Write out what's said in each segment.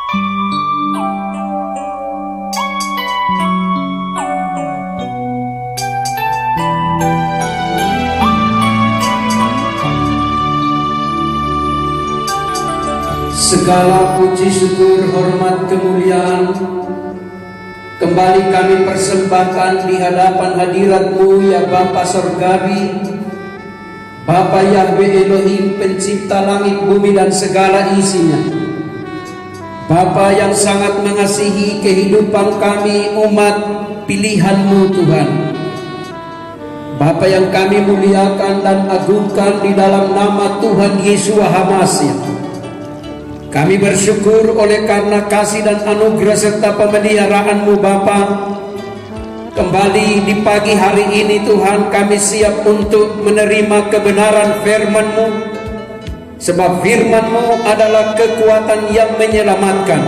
Segala puji syukur, hormat, kemuliaan kembali kami persembahkan di hadapan hadirat-Mu ya Bapa Sorgawi, Bapa Yahweh Elohim, pencipta langit, bumi dan segala isinya. Bapa yang sangat mengasihi kehidupan kami, umat pilihan-Mu Tuhan. Bapa yang kami muliakan dan agungkan di dalam nama Tuhan Yesus HaMashiach. Kami bersyukur oleh karena kasih dan anugerah serta pemeliharaan-Mu Bapa. Kembali di pagi hari ini Tuhan, kami siap untuk menerima kebenaran firman-Mu. Sebab firman-Mu adalah kekuatan yang menyelamatkan.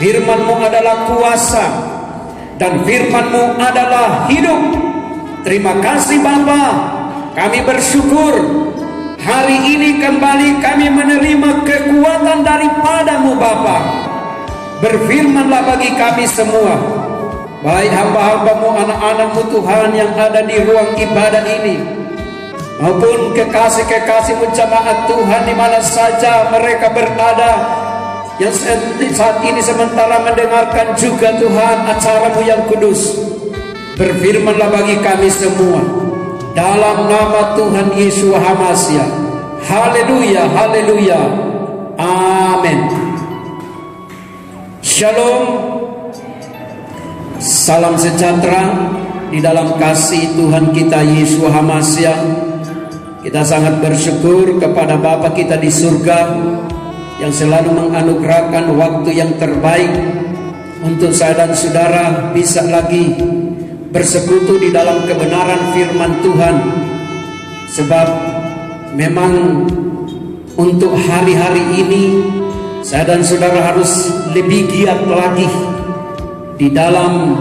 Firman-Mu adalah kuasa. Dan firman-Mu adalah hidup. Terima kasih Bapa. Kami bersyukur. Hari ini kembali kami menerima kekuatan daripada-Mu Bapa. Berfirmanlah bagi kami semua, baik hamba-hamba-Mu, anak-anak-Mu Tuhan yang ada di ruang ibadah ini, maupun kekasih-kekasih-Mu jemaat Tuhan di mana saja mereka berada, yang saat ini sementara mendengarkan juga Tuhan acara-Mu yang kudus. Berfirmanlah bagi kami semua dalam nama Tuhan Yesus HaMashiach. Haleluya, haleluya, amin. Shalom, salam sejahtera di dalam kasih Tuhan kita Yesus HaMashiach. Kita sangat bersyukur kepada Bapa kita di surga yang selalu menganugerahkan waktu yang terbaik untuk saya dan saudara bisa lagi bersekutu di dalam kebenaran firman Tuhan. Sebab memang untuk hari-hari ini saya dan saudara harus lebih giat lagi di dalam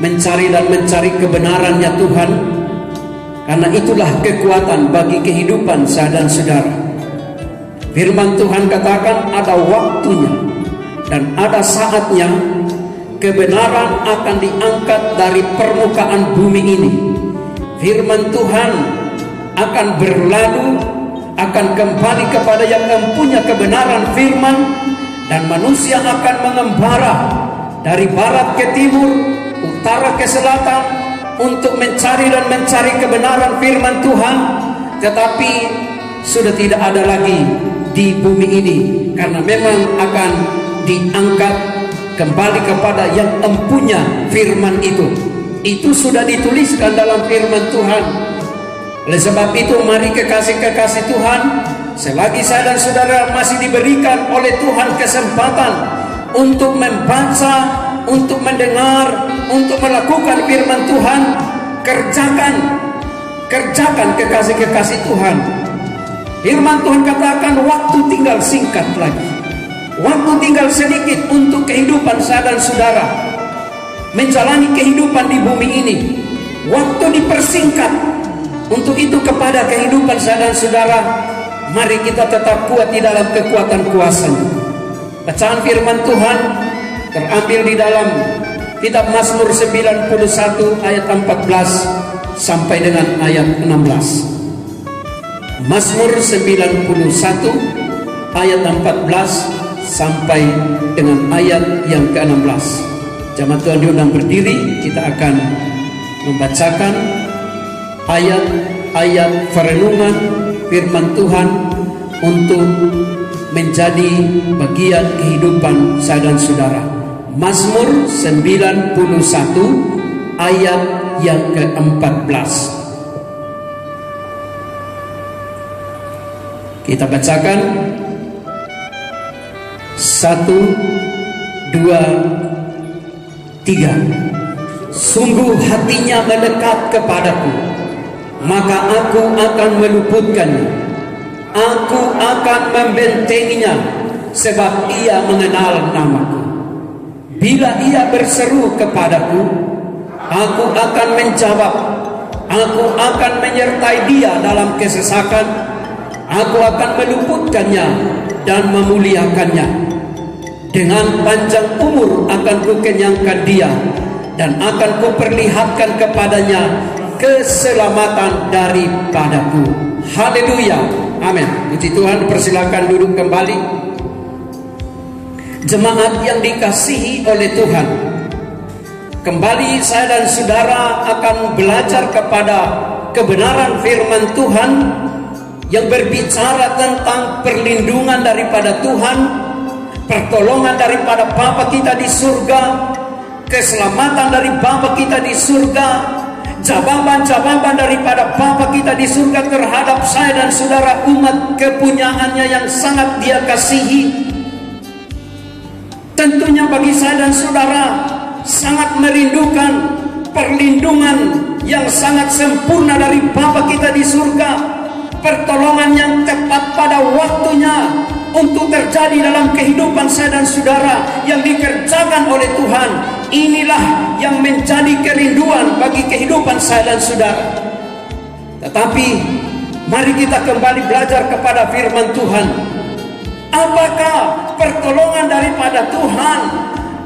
mencari kebenarannya Tuhan, karena itulah kekuatan bagi kehidupan saya dan saudara. Firman Tuhan katakan ada waktunya dan ada saatnya kebenaran akan diangkat dari permukaan bumi ini. Firman Tuhan akan berlalu, akan kembali kepada yang mempunyai kebenaran firman, dan manusia akan mengembara dari barat ke timur, utara ke selatan untuk mencari kebenaran firman Tuhan. Tetapi sudah tidak ada lagi di bumi ini, karena memang akan diangkat kembali kepada yang empunya firman itu. Itu sudah dituliskan dalam firman Tuhan. Oleh sebab itu mari kekasih-kekasih Tuhan, selagi saya dan saudara masih diberikan oleh Tuhan kesempatan untuk membaca, untuk mendengar, untuk melakukan firman Tuhan, kerjakan kekasih-kekasih Tuhan. Firman Tuhan katakan waktu tinggal singkat lagi. Waktu tinggal sedikit untuk kehidupan saya dan saudara menjalani kehidupan di bumi ini. Waktu dipersingkat. Untuk itu kepada kehidupan saya dan saudara, mari kita tetap kuat di dalam kekuatan kuasa-Nya. Bacaan firman Tuhan terambil di dalam kitab Mazmur 91 ayat 14 sampai dengan ayat 16. Mazmur 91 ayat 14 sampai dengan ayat yang ke-16. Jemaat Tuhan diundang berdiri, kita akan membacakan ayat-ayat perenungan firman Tuhan untuk menjadi bagian kehidupan saya dan saudara. Mazmur 91 ayat yang ke-14. Kita bacakan 1, 2, 3. Sungguh hatinya melekat kepadaku, maka aku akan meluputkannya. Aku akan membentenginya, sebab ia mengenal namaku. Bila ia berseru kepadaku, aku akan menjawab. Aku akan menyertai dia dalam kesesakan. Aku akan meluputkannya dan memuliakannya. Dengan panjang umur akan kukenyangkan dia, dan akan kuperlihatkan kepadanya keselamatan daripadaku. Haleluya, amin. Puji Tuhan, persilakan duduk kembali. Jemaat yang dikasihi oleh Tuhan, kembali saya dan saudara akan belajar kepada kebenaran firman Tuhan yang berbicara tentang perlindungan daripada Tuhan, pertolongan daripada Bapa kita di surga, keselamatan dari Bapa kita di surga, jawaban-jawaban daripada Bapa kita di surga terhadap saya dan saudara umat kepunyaannya yang sangat dia kasihi. Tentunya bagi saya dan saudara sangat merindukan perlindungan yang sangat sempurna dari Bapa kita di surga, pertolongan yang tepat pada waktunya untuk terjadi dalam kehidupan saya dan saudara yang dikerjakan oleh Tuhan. Inilah yang menjadi kerinduan bagi kehidupan saya dan saudara. Tetapi mari kita kembali belajar kepada firman Tuhan. Apakah pertolongan daripada Tuhan,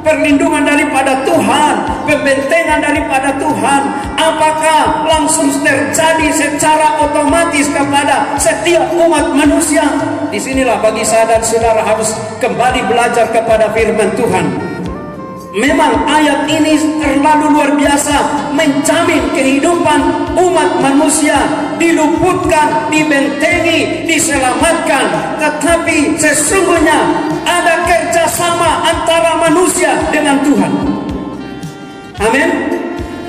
perlindungan daripada Tuhan, pembentengan daripada Tuhan, apakah langsung terjadi secara otomatis kepada setiap umat manusia? Disinilah bagi saya dan saudara harus kembali belajar kepada firman Tuhan. Memang ayat ini terlalu luar biasa, menjamin kehidupan umat manusia, diluputkan, dibentengi, diselamatkan. Tetapi sesungguhnya ada kerjasama antara manusia dengan Tuhan. Amin.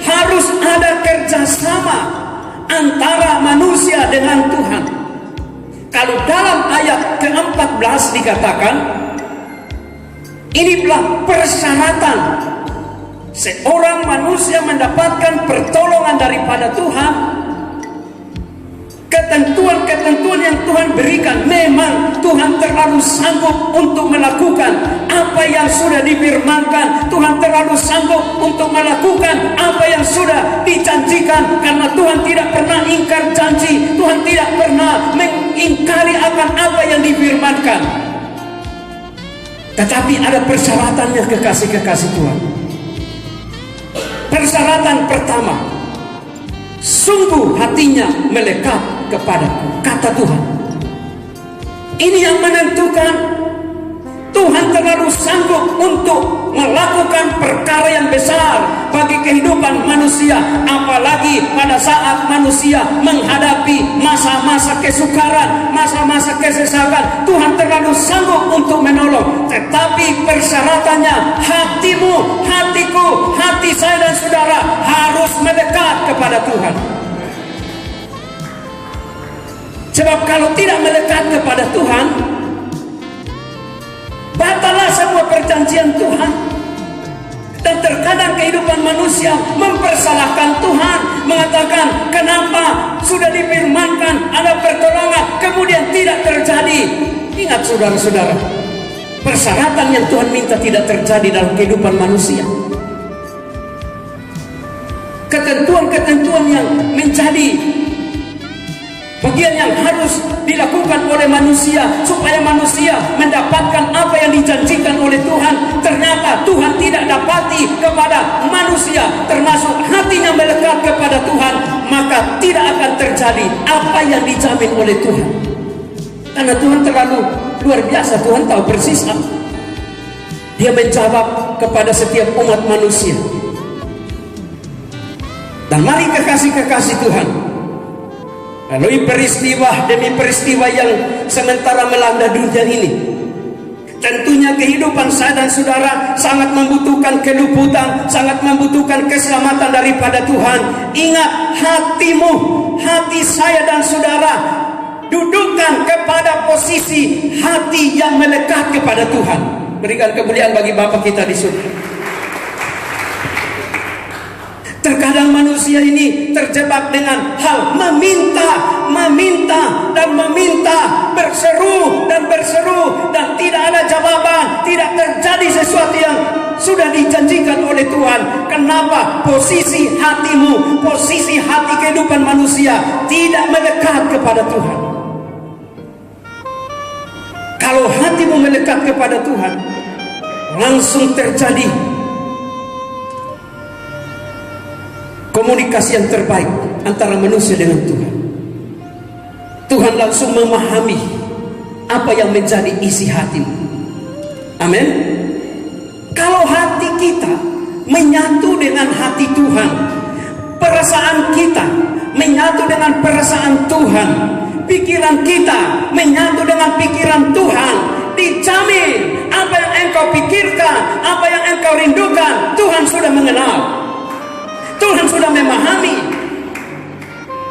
Harus ada kerjasama antara manusia dengan Tuhan. Kalau dalam ayat ke-14 dikatakan, inilah persyaratan seorang manusia mendapatkan pertolongan daripada Tuhan. Ketentuan-ketentuan yang Tuhan berikan, memang Tuhan terlalu sanggup untuk melakukan apa yang sudah difirmankan. Tuhan terlalu sanggup untuk melakukan apa yang sudah dijanjikan, karena Tuhan tidak pernah ingkar janji. Tuhan tidak pernah mengingkari akan apa yang difirmankan. Tetapi ada persyaratannya, kekasih-kekasih Tuhan. Persyaratan pertama, sungguh hatinya melekat kepadaku, kata Tuhan. Ini yang menentukan. Tuhan terlalu sanggup untuk melakukan perkara yang besar bagi kehidupan manusia, apalagi pada saat manusia menghadapi masa-masa kesukaran, masa-masa kesesakan. Tuhan terlalu sanggup untuk menolong. Tetapi persyaratannya, hatimu, hatiku, hati saya dan saudara harus melekat kepada Tuhan. Sebab kalau tidak melekat kepada Tuhan, batallah semua perjanjian Tuhan. Dan terkadang kehidupan manusia mempersalahkan Tuhan, mengatakan kenapa sudah difirmankan ada pertolongan kemudian tidak terjadi. Ingat saudara-saudara, persyaratan yang Tuhan minta tidak terjadi dalam kehidupan manusia. Ketentuan-ketentuan yang menjadi bagian yang harus dilakukan oleh manusia supaya manusia mendapatkan apa yang dijanjikan oleh Tuhan, ternyata Tuhan tidak dapati kepada manusia, termasuk hatinya melekat kepada Tuhan, maka tidak akan terjadi apa yang dijamin oleh Tuhan. Karena Tuhan terlalu luar biasa, Tuhan tahu persis apa. Dia menjawab kepada setiap umat manusia. Dan mari kekasih-kekasih Tuhan, melalui peristiwa demi peristiwa yang sementara melanda dunia ini, tentunya kehidupan saya dan saudara sangat membutuhkan keluputan, sangat membutuhkan keselamatan daripada Tuhan. Ingat, hatimu, hati saya dan saudara, dudukkan kepada posisi hati yang melekat kepada Tuhan. Berikan kemuliaan bagi Bapa kita di surga. Terkadang manusia ini terjebak dengan hal meminta, dan meminta, berseru dan tidak ada jawaban, tidak terjadi sesuatu yang sudah dijanjikan oleh Tuhan. Kenapa? Posisi hatimu, posisi hati kehidupan manusia tidak melekat kepada Tuhan. Kalau hatimu melekat kepada Tuhan, langsung terjadi komunikasi yang terbaik antara manusia dengan Tuhan. Tuhan langsung memahami apa yang menjadi isi hatimu. Amin. Kalau hati kita menyatu dengan hati Tuhan, perasaan kita menyatu dengan perasaan Tuhan, pikiran kita menyatu dengan pikiran Tuhan, dijamin apa yang engkau pikirkan, apa yang engkau rindukan, Tuhan sudah mengenal, Tuhan sudah memahami.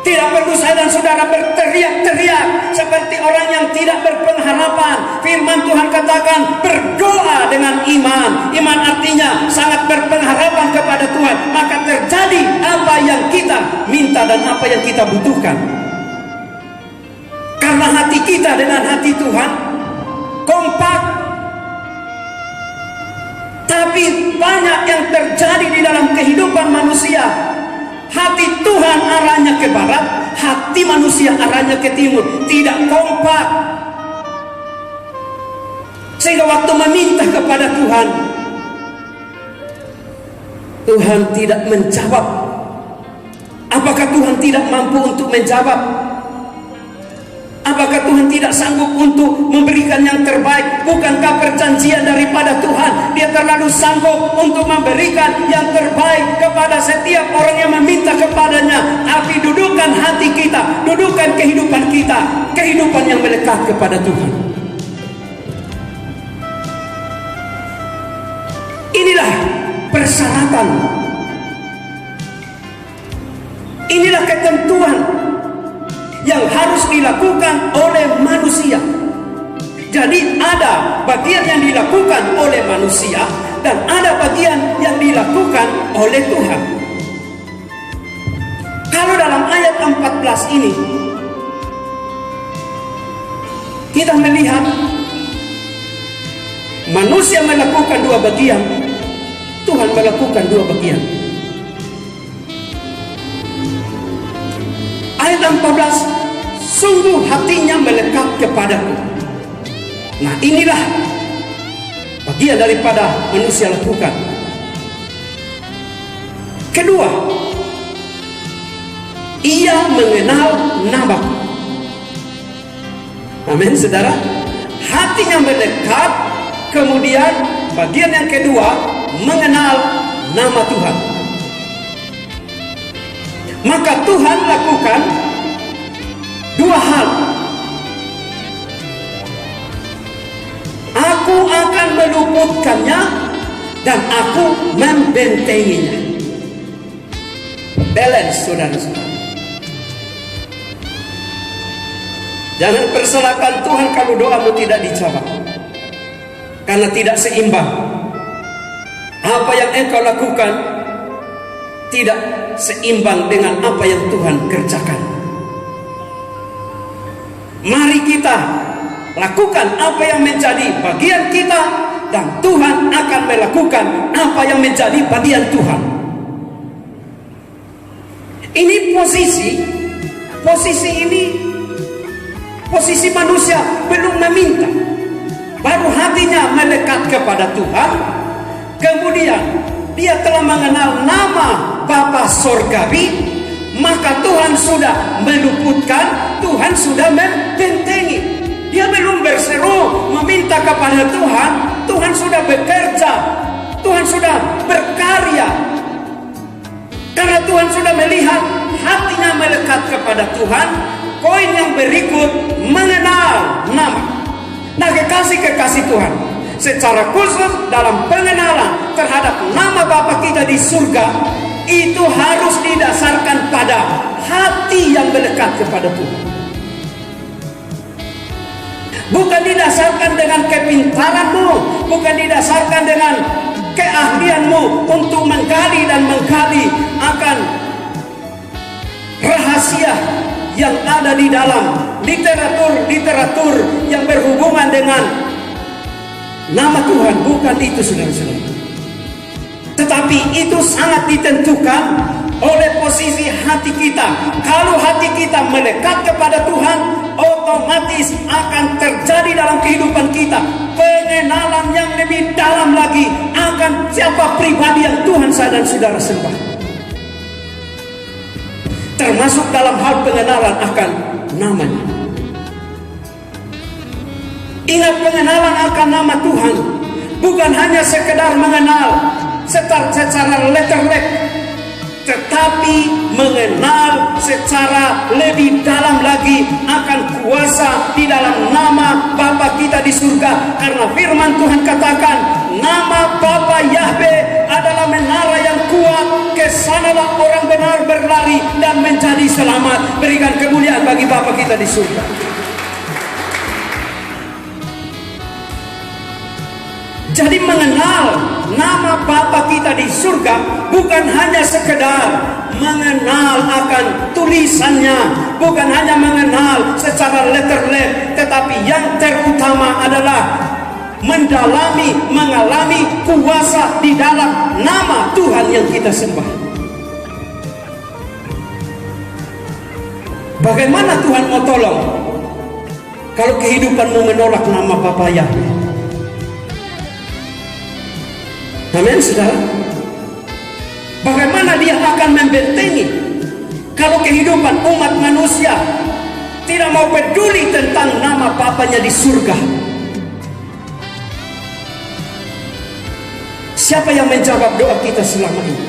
Tidak perlu saya dan saudara berteriak-teriak seperti orang yang tidak berpengharapan. Firman Tuhan katakan berdoa dengan iman. Iman artinya sangat berpengharapan kepada Tuhan. Maka terjadi apa yang kita minta dan apa yang kita butuhkan. Karena hati kita dengan hati Tuhan kompak. Tapi banyak yang terjadi di dalam kehidupan manusia. Hati Tuhan arahnya ke barat, hati manusia arahnya ke timur. Tidak kompak. Sehingga waktu meminta kepada Tuhan, Tuhan tidak menjawab. Apakah Tuhan tidak mampu untuk menjawab? Apakah Tuhan tidak sanggup untuk memberikan yang terbaik? Bukankah perjanjian daripada Tuhan, Dia terlalu sanggup untuk memberikan yang terbaik kepada setiap orang yang meminta kepadanya. Tapi dudukkan hati kita, dudukkan kehidupan kita, kehidupan yang melekat kepada Tuhan. Inilah persyaratan, inilah ketentuan yang harus dilakukan oleh manusia. Jadi ada bagian yang dilakukan oleh manusia dan ada bagian yang dilakukan oleh Tuhan. Kalau dalam ayat 14 ini kita melihat manusia melakukan dua bagian, Tuhan melakukan dua bagian. Ayat 14, sungguh hatinya melekat kepadaku. Nah, inilah bagian daripada manusia lakukan. Kedua, ia mengenal namaku. Amin, saudara. Hatinya melekat, kemudian bagian yang kedua mengenal nama Tuhan. Maka Tuhan lakukan dua hal. Aku akan meluputkannya dan aku membentenginya. Balance, saudara-saudara. Jangan persalahkan Tuhan kalau doamu tidak dijawab, karena tidak seimbang. Apa yang engkau lakukan tidak seimbang dengan apa yang Tuhan kerjakan. Mari kita lakukan apa yang menjadi bagian kita, dan Tuhan akan melakukan apa yang menjadi bagian Tuhan. Ini posisi ini posisi manusia belum meminta, baru hatinya melekat kepada Tuhan, kemudian dia telah mengenal nama Bapa Sorgawi, maka Tuhan sudah meluputkan, Tuhan sudah membentengi. Dia belum berseru meminta kepada Tuhan, Tuhan sudah bekerja, Tuhan sudah berkarya. Karena Tuhan sudah melihat hatinya melekat kepada Tuhan. Poin yang berikut, mengenal nama. Nah, kekasih-kekasih Tuhan, secara khusus dalam pengenalan terhadap nama Bapa kita di surga, itu harus didasarkan pada hati yang melekat kepada Tuhan. Bukan didasarkan dengan kepintaranmu, bukan didasarkan dengan keahlianmu untuk menggali dan menggali akan rahasia yang ada di dalam literatur yang berhubungan dengan nama Tuhan. Bukan itu, saudara-saudara. Tetapi itu sangat ditentukan oleh posisi hati kita. Kalau hati kita melekat kepada Tuhan, otomatis akan terjadi dalam kehidupan kita pengenalan yang lebih dalam lagi pribadi yang Tuhan saya dan saudara sembah. Termasuk dalam hal pengenalan akan namanya. Ingat, pengenalan akan nama Tuhan bukan hanya sekedar mengenal secara letterlek, tetapi mengenal secara lebih dalam lagi akan kuasa di dalam nama Bapa kita di surga. Karena firman Tuhan katakan, nama Bapa Yahweh adalah menara yang kuat, kesanalah orang benar berlari dan menjadi selamat. Berikan kemuliaan bagi Bapa kita di surga. Jadi mengenal nama Bapa kita di surga bukan hanya sekedar mengenal akan tulisannya, bukan hanya mengenal secara letterlek, tetapi yang terutama adalah mendalami, mengalami kuasa di dalam nama Tuhan yang kita sembah. Bagaimana Tuhan mau tolong kalau kehidupanmu menolak nama Bapa Yahweh? Amin, saudara. Bagaimana dia akan membentengi kalau kehidupan umat manusia tidak mau peduli tentang nama Bapanya di surga? Siapa yang menjawab doa kita selama ini?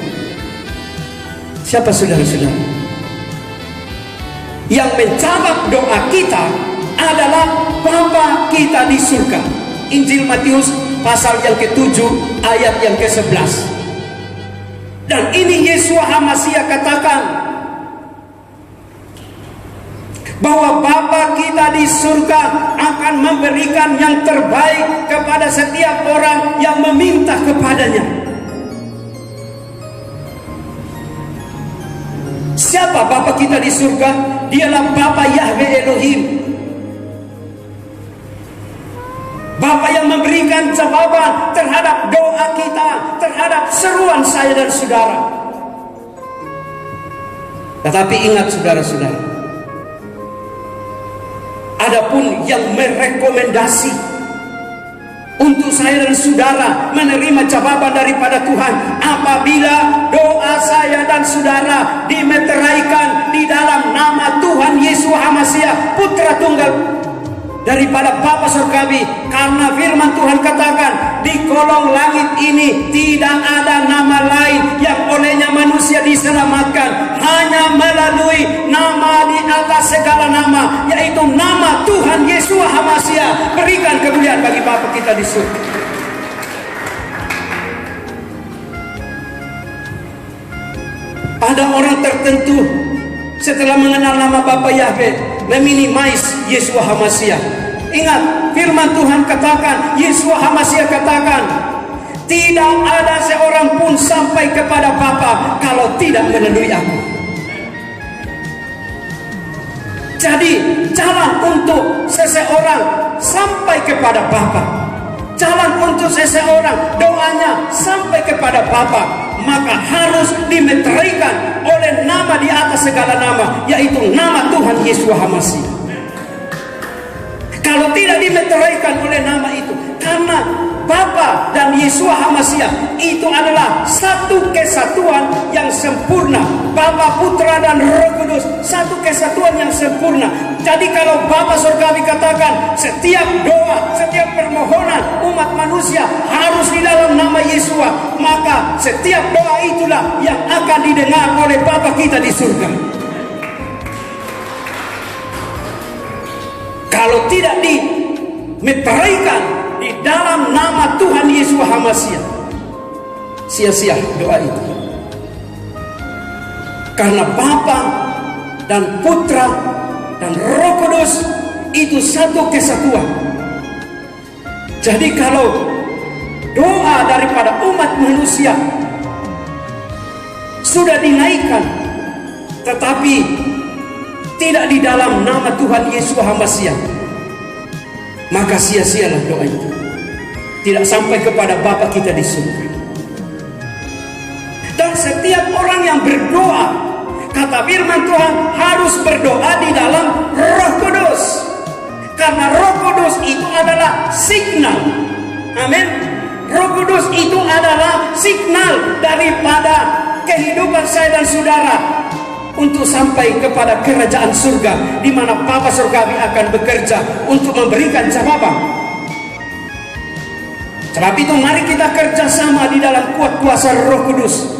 Siapa, saudara-saudara? Yang menjawab doa kita adalah Bapa kita di surga. Injil Matius pasal yang ke-7 ayat yang ke-11. Dan ini Yeshua HaMashiach katakan bahwa Bapa kita di surga akan memberikan yang terbaik kepada setiap orang yang meminta kepadanya. Siapa Bapa kita di surga? Dialah Bapa Yahweh Elohim, Bapa yang memberikan jawaban terhadap doa kita, terhadap seruan saya dan saudara. Tetapi ingat, saudara-saudara, adapun yang merekomendasi untuk saya dan saudara menerima jawaban daripada Tuhan apabila doa saya dan saudara dimeteraikan di dalam nama Tuhan Yeshua HaMashiach, Putra Tunggal daripada Bapa Surgawi. Karena firman Tuhan katakan, di kolong langit ini tidak ada nama lain yang olehnya manusia diselamatkan, hanya melalui nama di atas segala nama, yaitu nama Tuhan Yeshua HaMashiach. Berikan kemuliaan bagi Bapa kita di surga. Ada orang tertentu setelah mengenal nama Bapa Yahweh meminimais Yeshua HaMashiach. Ingat, firman Tuhan katakan, Yeshua HaMashiach katakan, tidak ada seorang pun sampai kepada Bapa kalau tidak melalui aku. Jadi jalan untuk seseorang sampai kepada Bapa, jalan untuk seseorang doanya sampai kepada Bapa, maka harus dimeteraikan oleh nama di atas segala nama, yaitu nama Tuhan Yeshua HaMashiach. Kalau tidak dimeteraikan oleh nama itu, karena Bapa dan Yeshua HaMashiach itu adalah satu kesatuan yang sempurna. Bapa, Putra dan Roh Kudus, satu kesatuan yang sempurna. Jadi kalau Bapa Surgawi katakan setiap doa, setiap permohonan umat manusia harus di dalam nama Yeshua, maka setiap doa itulah yang akan didengar oleh Bapa kita di surga. Kalau tidak dimeteraikan di dalam nama Tuhan Yeshua HaMashiach, sia-sia doa itu. Karena Bapa dan Putra dan Roh Kudus itu satu kesatuan. Jadi kalau doa daripada umat manusia sudah dinaikkan, tetapi tidak di dalam nama Tuhan Yeshua HaMashiach, maka sia-sialah doa itu, tidak sampai kepada Bapa kita di surga. Dan setiap orang yang berdoa, kata firman Tuhan, harus berdoa di dalam Roh Kudus, karena Roh Kudus itu adalah signal. Amin. Roh Roh Kudus itu adalah signal daripada kehidupan saya dan saudara untuk sampai kepada kerajaan surga, di mana Bapa Surgawi akan bekerja untuk memberikan jawaban. Sebab itu mari kita kerjasama di dalam kuat kuasa Roh Kudus.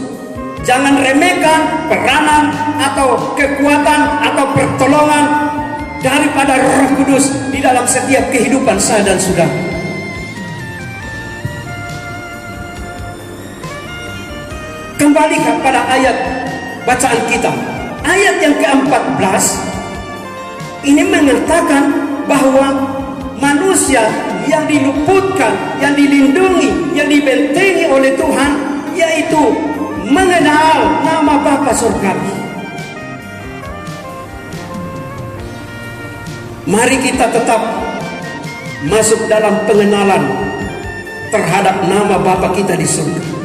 Jangan remehkan peranan atau kekuatan atau pertolongan daripada Roh Kudus di dalam setiap kehidupan saya dan saudara. Kembali kepada ayat bacaan kita. Ayat yang ke-14 ini mengatakan bahwa manusia yang diluputkan, yang dilindungi, yang dibentengi oleh Tuhan, yaitu mengenal nama Bapa Surgawi. Mari kita tetap masuk dalam pengenalan terhadap nama Bapa kita di surga.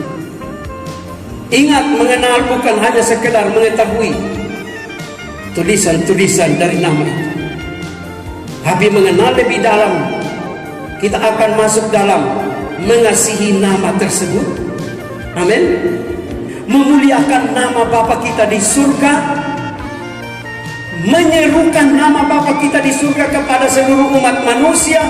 Ingat, mengenal bukan hanya sekedar mengetahui tulisan-tulisan dari nama itu, tapi mengenal lebih dalam. Kita akan masuk dalam mengasihi nama tersebut. Amin. Memuliakan nama Bapa kita di surga, menyerukan nama Bapa kita di surga kepada seluruh umat manusia.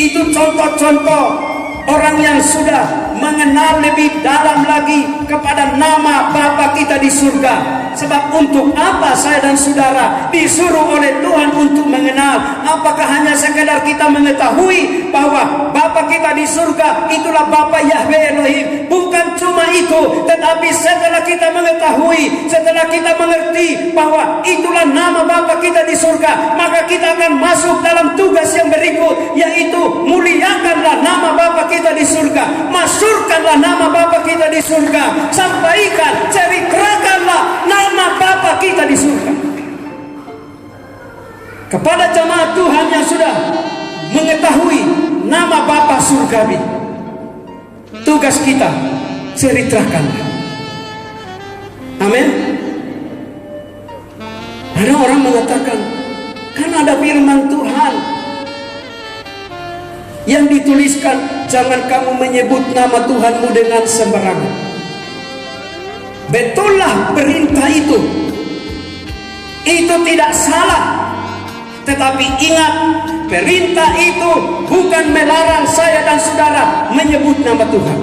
Itu contoh-contoh orang yang sudah mengenal lebih dalam lagi kepada nama Bapa kita di surga. Sebab untuk apa saya dan saudara disuruh oleh Tuhan untuk mengenal? Apakah hanya sekedar kita mengetahui bahwa Bapa kita di surga itulah Bapa Yahweh Elohim? Bukan cuma itu, tetapi setelah kita mengetahui, setelah kita mengerti bahwa itulah nama Bapa kita di surga, maka kita akan masuk dalam tugas yang berikut, yaitu muliakanlah nama Bapa kita di surga, masyhurkanlah nama Bapa kita di surga, sampaikan, ceritakanlah nama Bapa kita di surga kepada jemaat Tuhan yang sudah mengetahui nama Bapa Surgawi. Tugas kita ceritakanlah. Amin. Ada orang mengatakan, kan ada firman Tuhan yang dituliskan, jangan kamu menyebut nama Tuhanmu dengan sembarangan. Betullah perintah itu tidak salah. Tetapi ingat, perintah itu bukan melarang saya dan saudara menyebut nama Tuhan.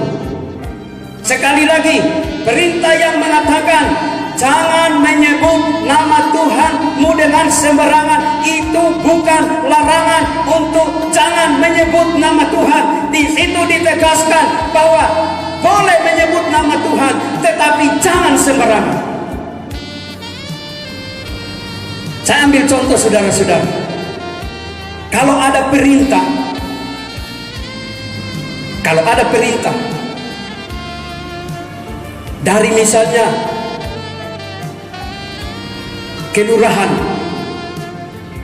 Sekali lagi, perintah yang mengatakan jangan menyebut nama Tuhanmu dengan sembarangan itu bukan larangan untuk jangan menyebut nama Tuhan. Di situ ditegaskan bahwa boleh menyebut nama Tuhan, tetapi jangan sembarangan. Saya ambil contoh saudara-saudara. Kalau ada perintah dari misalnya kelurahan,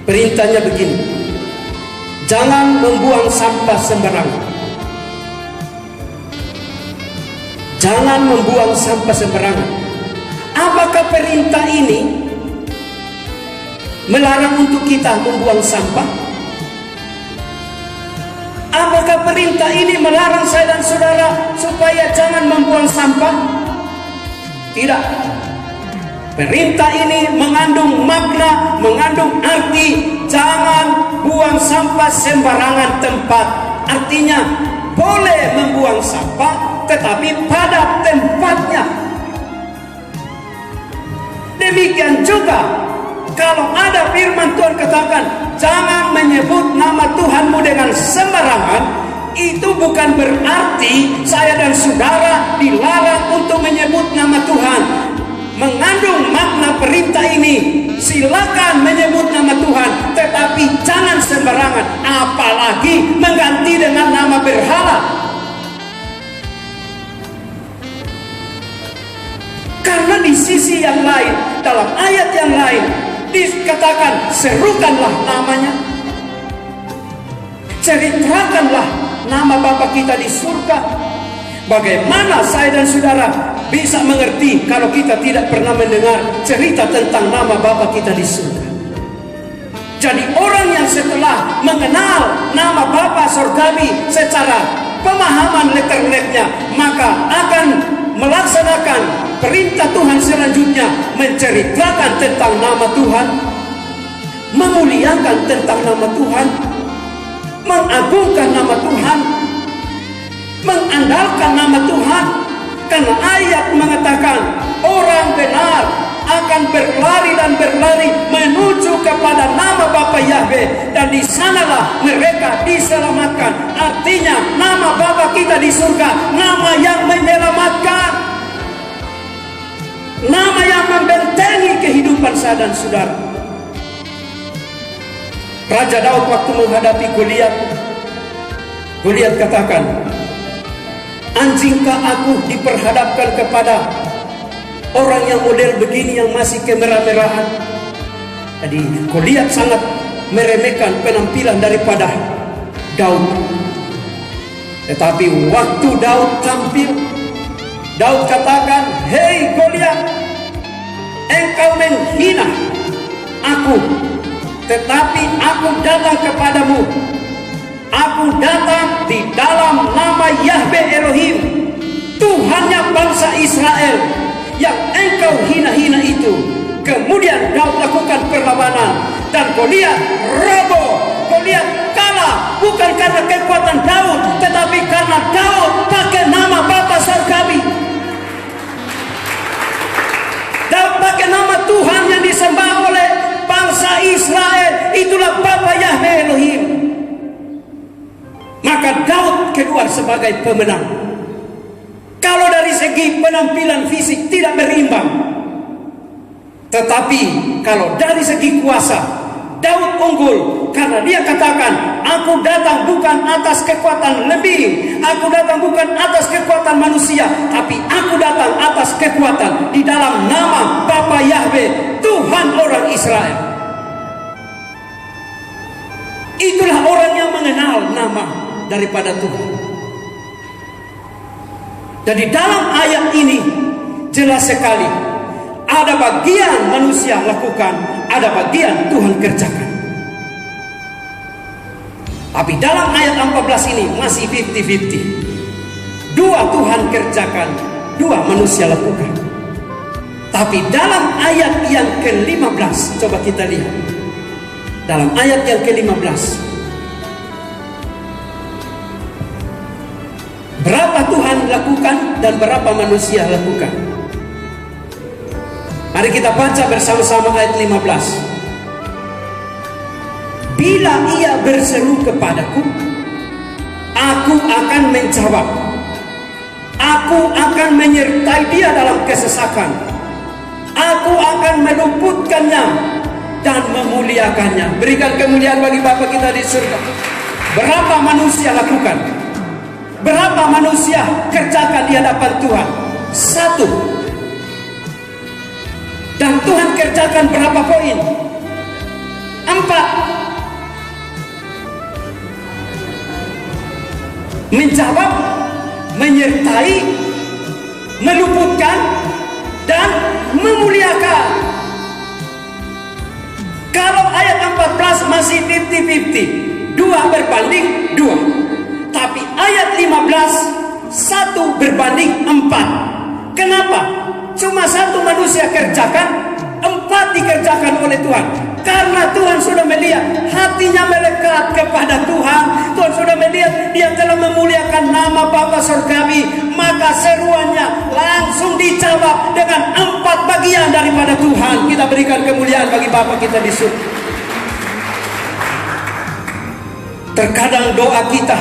perintahnya begini, jangan membuang sampah sembarangan. Jangan membuang sampah sembarangan. Apakah perintah ini melarang untuk kita membuang sampah? Apakah perintah ini melarang saya dan saudara supaya jangan membuang sampah? Tidak. Perintah ini mengandung makna, mengandung arti jangan buang sampah sembarangan tempat. Artinya boleh membuang sampah, tetapi pada tempatnya. Demikian juga kalau ada firman Tuhan katakan jangan menyebut nama Tuhanmu dengan sembarangan, itu bukan berarti saya dan saudara dilarang untuk menyebut nama Tuhan. Mengandung makna perintah ini, silakan menyebut nama Tuhan, tetapi jangan sembarangan, apalagi mengganti dengan nama berhala. Karena di sisi yang lain, dalam ayat yang lain dikatakan serukanlah namanya, ceritakanlah nama Bapa kita di surga. Bagaimana saya dan saudara bisa mengerti kalau kita tidak pernah mendengar cerita tentang nama Bapa kita di surga? Jadi orang yang setelah mengenal nama Bapa Surgawi secara pemahaman letterletnya, maka akan melaksanakan perintah Tuhan selanjutnya, menceritakan tentang nama Tuhan, memuliakan tentang nama Tuhan, mengagungkan nama Tuhan, mengandalkan nama Tuhan. Karena ayat mengatakan orang benar akan berlari dan berlari menuju kepada nama Bapa Yahweh, dan di sanalah mereka diselamatkan. Artinya nama Bapa kita di surga, nama yang menyelamatkan, nama yang membentengi kehidupan saya dan saudara. Raja Daud waktu menghadapi Goliat katakan, anjingkah aku diperhadapkan kepada orang yang model begini yang masih kemerah-merahan? Jadi Goliat sangat meremehkan penampilan daripada Daud. Tetapi waktu Daud tampil, Daud katakan, hei Goliat, engkau menghina aku, tetapi aku datang kepadamu. Aku datang di dalam nama Yahweh Elohim, Tuhannya bangsa Israel, yang engkau hina-hina itu. Kemudian Daud lakukan perlawanan, dan Goliat roboh, Goliat kalah, bukan karena kekuatan Daud, tetapi karena Daud pakai nama Bapa Surgawi. Daud pakai nama Tuhan yang disembah oleh bangsa Israel, itulah Bapa Yahweh Elohim. Maka Daud keluar sebagai pemenang. Kalau dari segi penampilan fisik tidak berimbang, tetapi kalau dari segi kuasa, Daud unggul. Karena dia katakan, aku datang bukan atas kekuatan lebih, aku datang bukan atas kekuatan manusia, tapi aku datang atas kekuatan di dalam nama Bapa Yahweh, Tuhan orang Israel. Itulah orang yang mengenal nama daripada Tuhan. Jadi dalam ayat ini jelas sekali, ada bagian manusia lakukan, ada bagian Tuhan kerjakan. Tapi dalam ayat 14 ini masih 50-50. Dua Tuhan kerjakan, dua manusia lakukan. Tapi dalam ayat yang ke-15, coba kita lihat. Dalam ayat yang ke-15, berapa Tuhan lakukan dan berapa manusia lakukan? Mari kita baca bersama-sama ayat 15. Bila ia berseru kepadaku, aku akan menjawab. Aku akan menyertai dia dalam kesesakan. Aku akan meluputkannya dan memuliakannya. Berikan kemuliaan bagi Bapa kita di surga. Berapa manusia lakukan? Berapa manusia kerjakan di hadapan Tuhan? 1. Dan Tuhan kerjakan berapa poin? 4. Menjawab, menyertai, meluputkan, dan memuliakan. Kalau ayat 14 masih 50-50, 2 berbanding 2. Tapi ayat 15, 1 berbanding 4. Kenapa? Cuma 1 manusia kerjakan, 4 dikerjakan oleh Tuhan. Karena Tuhan sudah melihat hatinya melekat kepada Tuhan. Tuhan sudah melihat dia telah memuliakan nama Bapa Surgawi. Maka seruannya langsung dijawab dengan 4 bagian daripada Tuhan. Kita berikan kemuliaan bagi Bapa kita di surga. Terkadang doa kita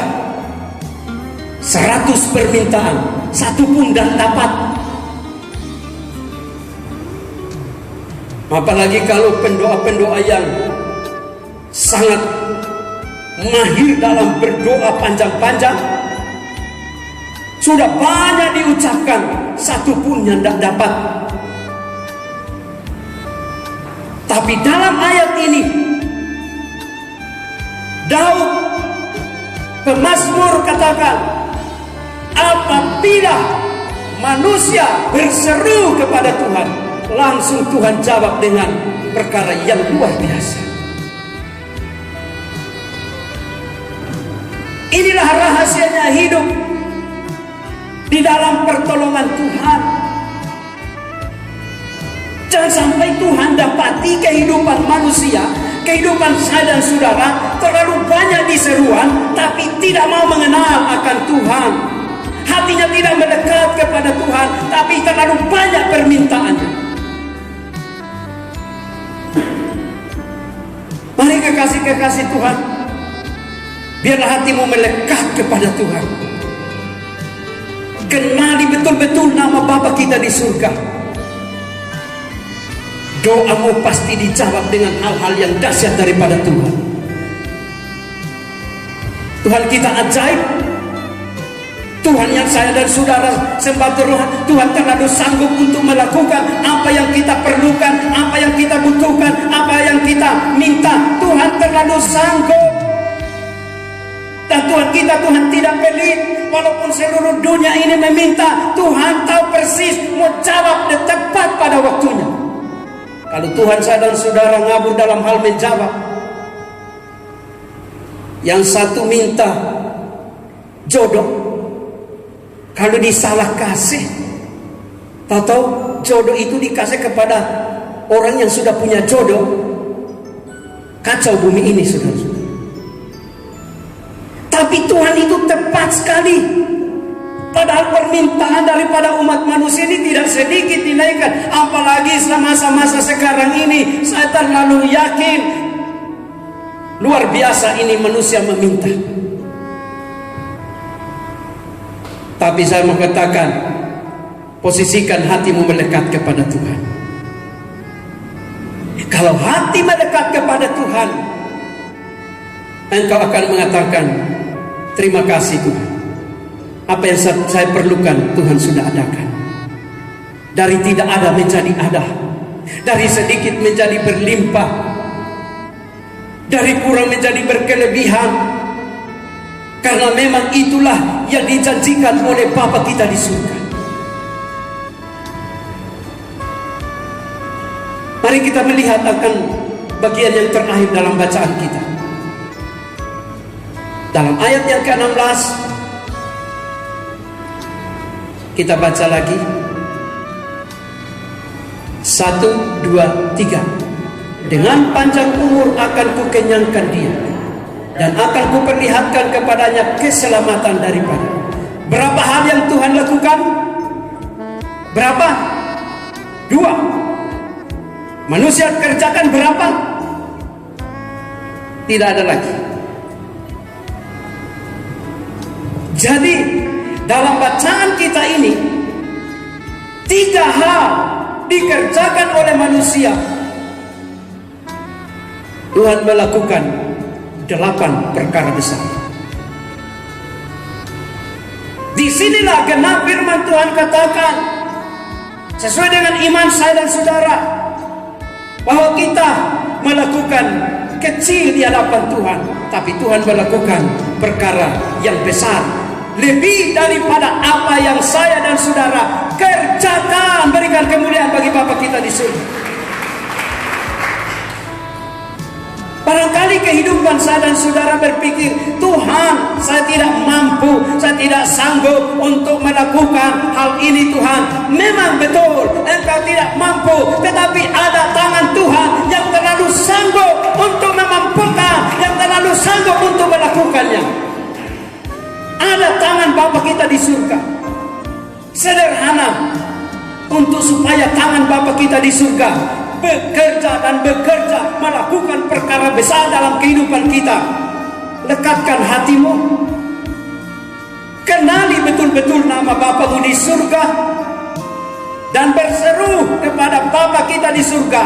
100 permintaan, 1 pun dan dapat. Apalagi kalau pendoa-pendoa yang sangat mahir dalam berdoa panjang-panjang, sudah banyak diucapkan, 1 pun yang tidak dapat. Tapi dalam ayat ini, Daud pemazmur katakan, apabila manusia berseru kepada Tuhan, langsung Tuhan jawab dengan perkara yang luar biasa. Inilah rahasianya hidup di dalam pertolongan Tuhan. Jangan sampai Tuhan dapati kehidupan manusia, kehidupan saya dan saudara terlalu banyak diseruan, tapi tidak mau mengenal akan Tuhan. Hatinya tidak mendekat kepada Tuhan, tapi terlalu banyak permintaannya. Mari kekasih-kekasih Tuhan, biarlah hatimu melekat kepada Tuhan. Kenali betul-betul nama Bapa kita di surga. Doamu pasti dijawab dengan hal-hal yang dahsyat daripada Tuhan. Tuhan kita ajaib. Tuhan yang saya dan saudara sembah Tuhan terlalu sanggup untuk melakukan apa yang kita perlukan, apa yang kita butuhkan, apa yang kita minta. Tuhan terlalu sanggup. Dan Tuhan kita, Tuhan tidak pelit. Walaupun seluruh dunia ini meminta, Tuhan tahu persis mau jawab tepat pada waktunya. Kalau Tuhan saya dan saudara ngabur dalam hal menjawab, yang satu minta jodoh, kalau disalah kasih, tahu jodoh itu dikasih kepada orang yang sudah punya jodoh, kacau bumi ini, saudara-saudara. Tapi Tuhan itu tepat sekali. Padahal permintaan daripada umat manusia ini tidak sedikit dinaikkan. Apalagi masa-masa sekarang ini, saya terlalu yakin luar biasa ini manusia meminta. Tapi saya mau katakan, posisikan hatimu melekat kepada Tuhan. Kalau hati melekat kepada Tuhan, engkau akan mengatakan, terima kasih Tuhan. Apa yang saya perlukan Tuhan sudah adakan. Dari tidak ada menjadi ada, dari sedikit menjadi berlimpah, dari kurang menjadi berkelebihan. Karena memang itulah yang dijanjikan oleh Bapa kita di surga. Mari kita melihat akan bagian yang terakhir dalam bacaan kita. Dalam ayat yang ke-16, kita baca lagi. 1, 2, 3. Dengan panjang umur akan kukenyangkan dia, dan akan kuperlihatkan kepadanya keselamatan daripada. Berapa hal yang Tuhan lakukan? Berapa? 2. Manusia kerjakan berapa? Tidak ada lagi. Jadi dalam bacaan kita ini, 3 hal dikerjakan oleh manusia. Tuhan melakukan 8 perkara besar. Disinilah genap firman Tuhan katakan, sesuai dengan iman saya dan saudara, bahwa kita melakukan kecil di hadapan Tuhan, tapi Tuhan melakukan perkara yang besar, lebih daripada apa yang saya dan saudara kerjakan. Berikan kemuliaan bagi Bapa kita di surga. Barangkali kehidupan saya dan saudara berpikir, Tuhan, saya tidak mampu, saya tidak sanggup untuk melakukan hal ini Tuhan. Memang betul, engkau tidak mampu, tetapi ada tangan Tuhan yang terlalu sanggup untuk memampukan, yang terlalu sanggup untuk melakukannya. Ada tangan Bapa kita di surga. Sederhana, untuk supaya tangan Bapa kita di surga bekerja dan bekerja melakukan perkara besar dalam kehidupan kita. Lekatkan hatimu, kenali betul-betul nama Bapamu di surga, dan berseru kepada Bapa kita di surga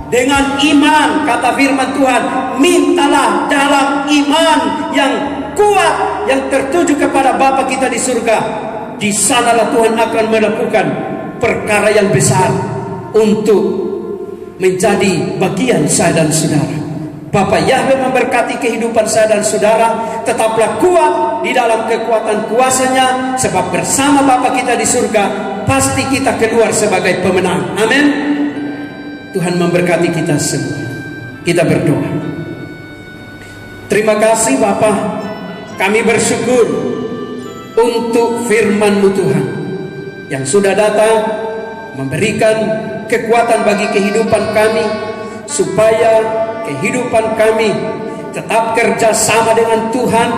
dengan iman. Kata firman Tuhan, mintalah dalam iman yang kuat, yang tertuju kepada Bapa kita di surga. Di sanalah Tuhan akan melakukan perkara yang besar untuk menjadi bagian saya dan saudara. Bapa Yahweh memberkati kehidupan saya dan saudara. Tetaplah kuat di dalam kekuatan kuasa-Nya, sebab bersama Bapa kita di surga pasti kita keluar sebagai pemenang. Amin. Tuhan memberkati kita semua. Kita berdoa. Terima kasih Bapa, Kami bersyukur untuk firman-Mu Tuhan yang sudah datang memberikan kekuatan bagi kehidupan kami, supaya kehidupan kami tetap kerjasama dengan Tuhan.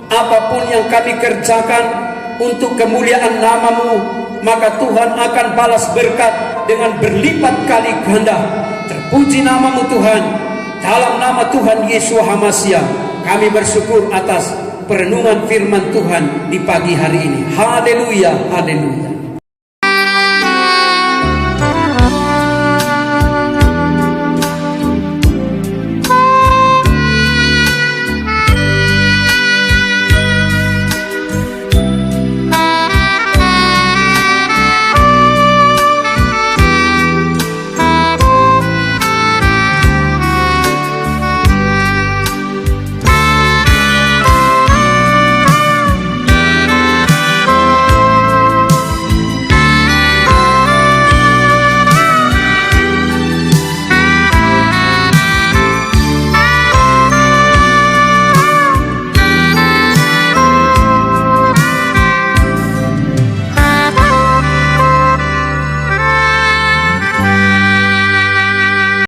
Apapun yang kami kerjakan untuk kemuliaan nama-Mu, maka Tuhan akan balas berkat dengan berlipat kali ganda. Terpuji nama-Mu Tuhan. Dalam nama Tuhan Yesus Hamasiah, kami bersyukur atas perenungan firman Tuhan di pagi hari ini. Haleluya, haleluya.